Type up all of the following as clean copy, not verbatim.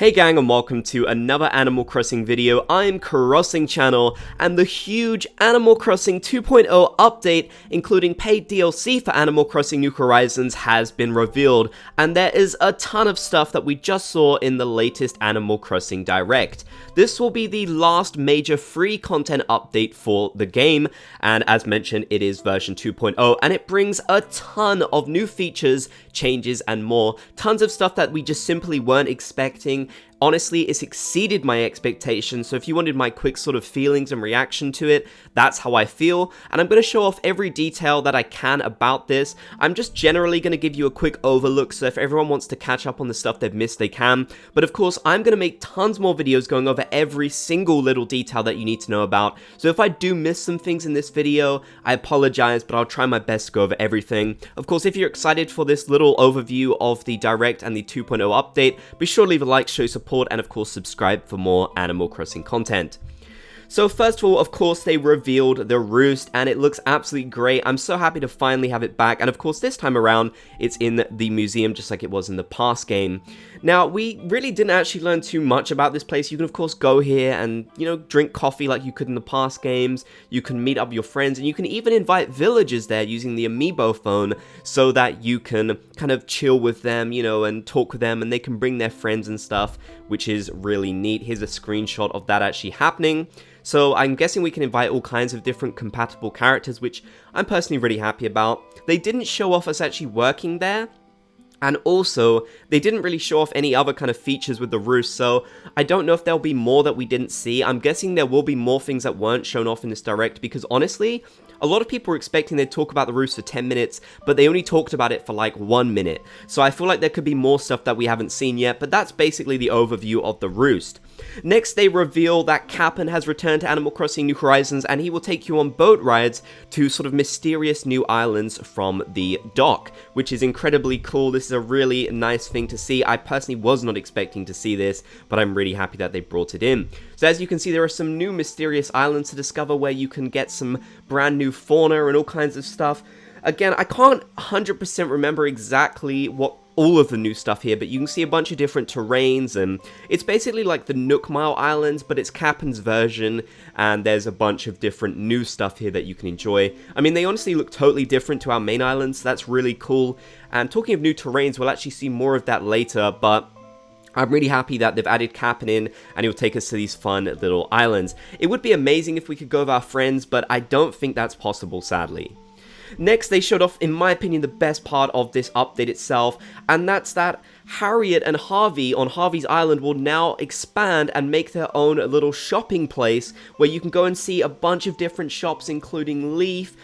Hey gang, and welcome to another Animal Crossing video. I'm Crossing Channel, and the huge Animal Crossing 2.0 update, including paid DLC for Animal Crossing New Horizons, has been revealed, and there is a ton of stuff that we just saw in the latest Animal Crossing Direct. This will be the last major free content update for the game, and as mentioned, it is version 2.0, and it brings a ton of new features, changes, and more. Tons of stuff that we just simply weren't expecting. Honestly, it's exceeded my expectations, so if you wanted my quick sort of feelings and reaction to it, that's how I feel, and I'm going to show off every detail that I can about this. I'm just generally going to give you a quick overlook, so if everyone wants to catch up on the stuff they've missed, they can, but of course, I'm going to make tons more videos going over every single little detail that you need to know about, so if I do miss some things in this video, I apologize, but I'll try my best to go over everything. Of course, if you're excited for this little overview of the Direct and the 2.0 update, be sure to leave a like, show support, and of course subscribe for more Animal Crossing content. So first of all, of course, they revealed the Roost, and it looks absolutely great. I'm so happy to finally have it back, and of course this time around, it's in the museum just like it was in the past game. Now, we really didn't actually learn too much about this place. You can of course go here and, you know, drink coffee like you could in the past games. You can meet up with your friends, and you can even invite villagers there using the Amiibo phone so that you can kind of chill with them, you know, and talk with them, and they can bring their friends and stuff, which is really neat. Here's a screenshot of that actually happening. So I'm guessing we can invite all kinds of different compatible characters, which I'm personally really happy about. They didn't show off us actually working there, and also they didn't really show off any other kind of features with the Roost, so I don't know if there'll be more that we didn't see. I'm guessing there will be more things that weren't shown off in this Direct, because honestly, a lot of people were expecting they'd talk about the Roost for 10 minutes, but they only talked about it for like 1 minute. So I feel like there could be more stuff that we haven't seen yet, but that's basically the overview of the Roost. Next, they reveal that Kapp'n has returned to Animal Crossing New Horizons, and he will take you on boat rides to sort of mysterious new islands from the dock, which is incredibly cool. This is a really nice thing to see. I personally was not expecting to see this, but I'm really happy that they brought it in. So as you can see, there are some new mysterious islands to discover where you can get some brand new fauna and all kinds of stuff. Again, I can't 100% remember exactly what all of the new stuff here, but you can see a bunch of different terrains, and it's basically like the Nook Mile Islands, but it's Kapp'n's version, and there's a bunch of different new stuff here that you can enjoy. I mean, they honestly look totally different to our main islands, so that's really cool. And talking of new terrains, we'll actually see more of that later, but I'm really happy that they've added Kapp'n in, and he'll take us to these fun little islands. It would be amazing if we could go with our friends, but I don't think that's possible, sadly. Next, they showed off, in my opinion, the best part of this update itself, and that's that Harriet and Harvey on Harvey's Island will now expand and make their own little shopping place where you can go and see a bunch of different shops, including Leaf,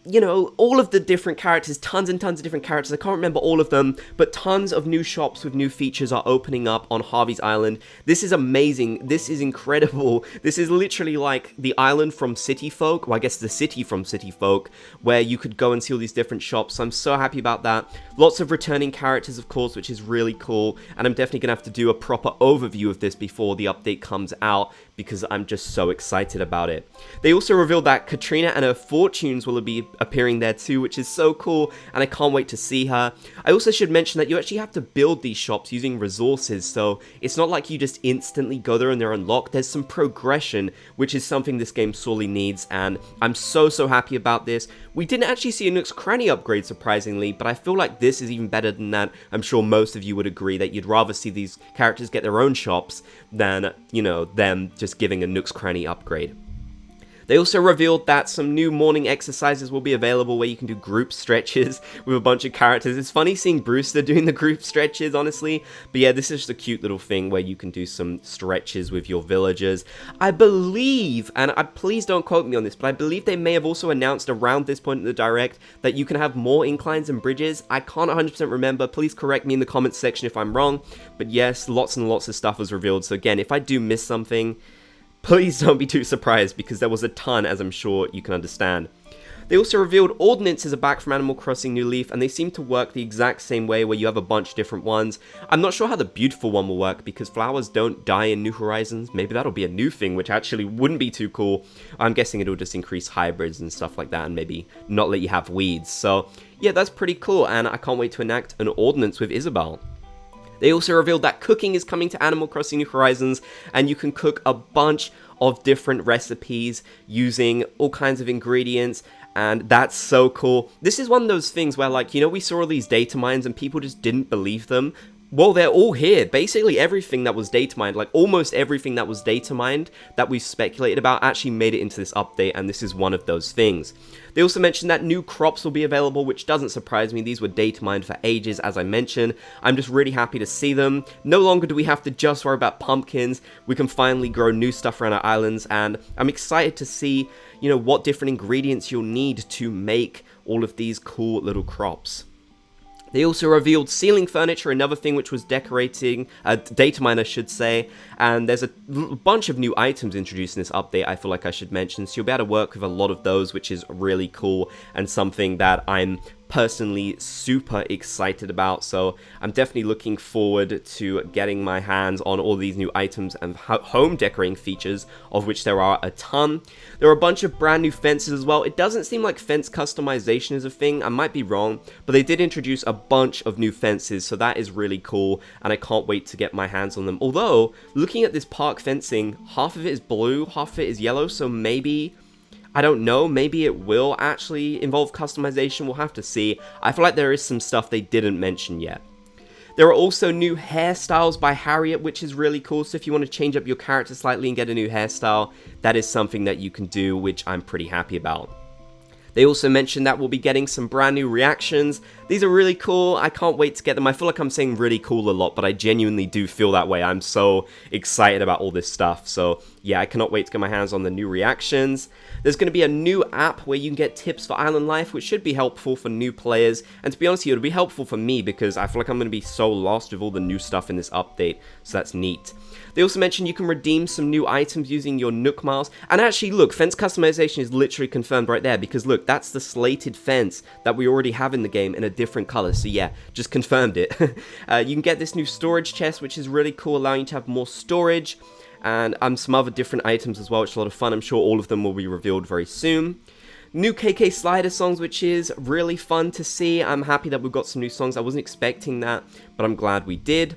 you know, all of the different characters, tons and tons of different characters. I can't remember all of them, but tons of new shops with new features are opening up on Harvey's Island. This is amazing. This is incredible. This is literally like the island from City Folk, well, I guess the city from City Folk, where you could go and see all these different shops. So I'm so happy about that. Lots of returning characters, of course, which is really cool, and I'm definitely gonna have to do a proper overview of this before the update comes out, because I'm just so excited about it. They also revealed that Katrina and her fortunes will be appearing there too, which is so cool, and I can't wait to see her. I also should mention that you actually have to build these shops using resources, so it's not like you just instantly go there and they're unlocked. There's some progression, which is something this game sorely needs, and I'm so happy about this. We didn't actually see a Nook's Cranny upgrade, surprisingly, but I feel like this is even better than that. I'm sure most of you would agree that you'd rather see these characters get their own shops than, you know, them just giving a Nook's Cranny upgrade. They also revealed that some new morning exercises will be available where you can do group stretches with a bunch of characters. It's funny seeing Brewster doing the group stretches, honestly. But yeah, this is just a cute little thing where you can do some stretches with your villagers. I believe, and please don't quote me on this, but I believe they may have also announced around this point in the Direct that you can have more inclines and bridges. I can't 100% remember. Please correct me in the comments section if I'm wrong. But yes, lots and lots of stuff was revealed. So again, if I do miss something, please don't be too surprised, because there was a ton, as I'm sure you can understand. They also revealed ordinances are back from Animal Crossing New Leaf, and they seem to work the exact same way, where you have a bunch of different ones. I'm not sure how the beautiful one will work, because flowers don't die in New Horizons. Maybe that'll be a new thing, which actually wouldn't be too cool. I'm guessing it'll just increase hybrids and stuff like that, and maybe not let you have weeds. So yeah, that's pretty cool, and I can't wait to enact an ordinance with Isabelle. They also revealed that cooking is coming to Animal Crossing New Horizons, and you can cook a bunch of different recipes using all kinds of ingredients, and that's so cool. This is one of those things where, like, you know, we saw all these data mines and people just didn't believe them. Well, they're all here. Basically everything that was data mined, like almost everything that was data mined that we speculated about, actually made it into this update, and this is one of those things. They also mentioned that new crops will be available, which doesn't surprise me. These were data mined for ages, as I mentioned. I'm just really happy to see them. No longer do we have to just worry about pumpkins. We can finally grow new stuff around our islands, and I'm excited to see, you know, what different ingredients you'll need to make all of these cool little crops. They also revealed ceiling furniture, another thing which was decorating, data mine I should say, and there's a bunch of new items introduced in this update I feel like I should mention, so you'll be able to work with a lot of those, which is really cool and something that I'm personally super excited about. So I'm definitely looking forward to getting my hands on all these new items and home decorating features, of which there are a ton. There are a bunch of brand new fences as well. It doesn't seem like fence customization is a thing, I might be wrong, but they did introduce a bunch of new fences, so that is really cool, and I can't wait to get my hands on them. Although, looking at this park fencing, half of it is blue, half of it is yellow, so maybe, I don't know, maybe it will actually involve customization, we'll have to see. I feel like there is some stuff they didn't mention yet. There are also new hairstyles by Harriet, which is really cool, so if you want to change up your character slightly and get a new hairstyle, that is something that you can do, which I'm pretty happy about. They also mentioned that we'll be getting some brand new reactions. These are really cool, I can't wait to get them. I feel like I'm saying really cool a lot, but I genuinely do feel that way. I'm so excited about all this stuff, so yeah, I cannot wait to get my hands on the new reactions. There's going to be a new app where you can get tips for Island Life, which should be helpful for new players, and to be honest with you, it'll be helpful for me because I feel like I'm going to be so lost with all the new stuff in this update, so that's neat. They also mentioned you can redeem some new items using your Nook Miles, and actually look, fence customization is literally confirmed right there, because look, that's the slated fence that we already have in the game in a different color, so yeah, just confirmed it. You can get this new storage chest, which is really cool, allowing you to have more storage, and some other different items as well, which is a lot of fun. I'm sure all of them will be revealed very soon. New KK Slider songs, which is really fun to see. I'm happy that we've got some new songs. I wasn't expecting that, but I'm glad we did.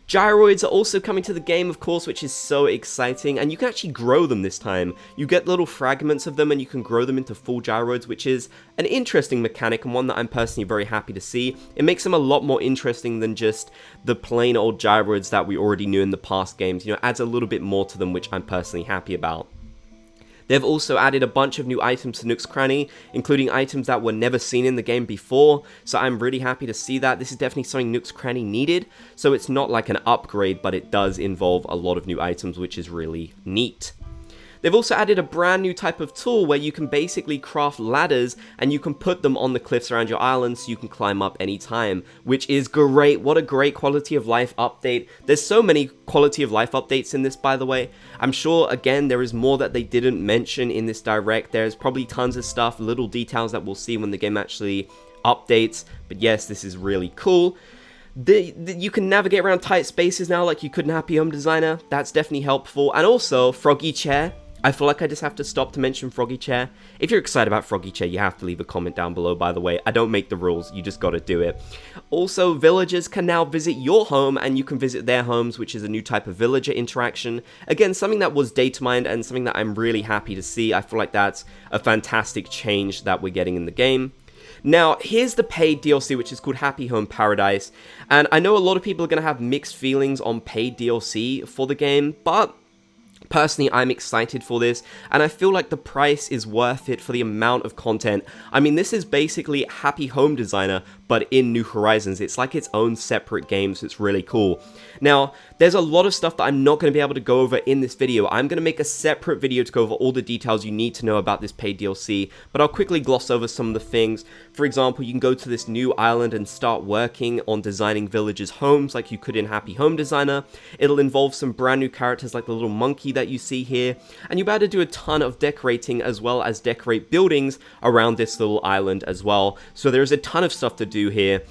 Gyroids are also coming to the game, of course, which is so exciting, and you can actually grow them this time. You get little fragments of them and you can grow them into full gyroids, which is an interesting mechanic and one that I'm personally very happy to see. It makes them a lot more interesting than just the plain old gyroids that we already knew in the past games. You know, it adds a little bit more to them, which I'm personally happy about. They've also added a bunch of new items to Nook's Cranny, including items that were never seen in the game before, so I'm really happy to see that. This is definitely something Nook's Cranny needed, so it's not like an upgrade, but it does involve a lot of new items, which is really neat. They've also added a brand new type of tool where you can basically craft ladders and you can put them on the cliffs around your island so you can climb up anytime, which is great. What a great quality of life update. There's so many quality of life updates in this, by the way. I'm sure, again, there is more that they didn't mention in this direct. There's probably tons of stuff, little details that we'll see when the game actually updates, but yes, this is really cool. You can navigate around tight spaces now like you could in Happy Home Designer. That's definitely helpful. And also, Froggy Chair. I feel like I just have to stop to mention Froggy Chair. If you're excited about Froggy Chair, you have to leave a comment down below, by the way. I don't make the rules, you just gotta do it. Also, villagers can now visit your home, and you can visit their homes, which is a new type of villager interaction. Again, something that was data mined, and something that I'm really happy to see. I feel like that's a fantastic change that we're getting in the game. Now, here's the paid DLC, which is called Happy Home Paradise, and I know a lot of people are going to have mixed feelings on paid DLC for the game, but personally, I'm excited for this, and I feel like the price is worth it for the amount of content. I mean, this is basically Happy Home Designer, but in New Horizons. It's like its own separate game, so it's really cool. Now, there's a lot of stuff that I'm not going to be able to go over in this video. I'm going to make a separate video to go over all the details you need to know about this paid DLC, but I'll quickly gloss over some of the things. For example, you can go to this new island and start working on designing villagers' homes like you could in Happy Home Designer. It'll involve some brand new characters like the little monkey that you see here, and you'll be able to do a ton of decorating as well as decorate buildings around this little island as well. So there's a ton of stuff to do here,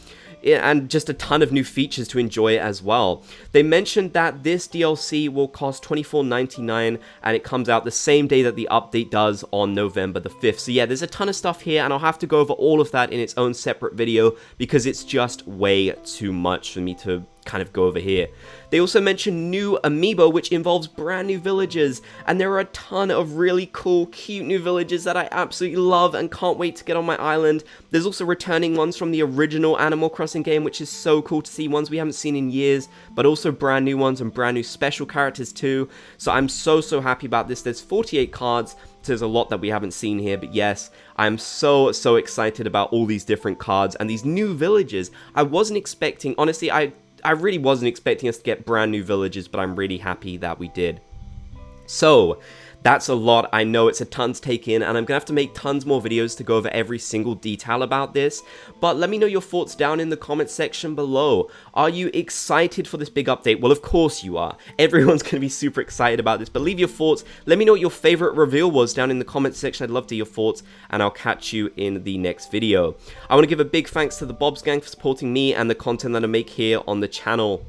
and just a ton of new features to enjoy as well. They mentioned that this DLC will cost $24.99, and it comes out the same day that the update does on November the 5th. So yeah, there's a ton of stuff here, and I'll have to go over all of that in its own separate video because it's just way too much for me to kind of go over here. They also mentioned new Amiibo, which involves brand new villagers, and there are a ton of really cool, cute new villagers that I absolutely love and can't wait to get on my island. There's also returning ones from the original Animal Crossing game, which is so cool to see, ones we haven't seen in years, but also brand new ones and brand new special characters too. So I'm so happy about this. There's 48 cards, so there's a lot that we haven't seen here, but yes, I'm so excited about all these different cards and these new villagers. I wasn't expecting, honestly, I really wasn't expecting us to get brand new villagers, but I'm really happy that we did. So, that's a lot. I know it's a ton to take in, and I'm gonna have to make tons more videos to go over every single detail about this, but let me know your thoughts down in the comment section below. Are you excited for this big update? Well, of course you are. Everyone's gonna be super excited about this, but leave your thoughts. Let me know what your favorite reveal was down in the comment section. I'd love to hear your thoughts, and I'll catch you in the next video. I wanna give a big thanks to the Bobs Gang for supporting me and the content that I make here on the channel.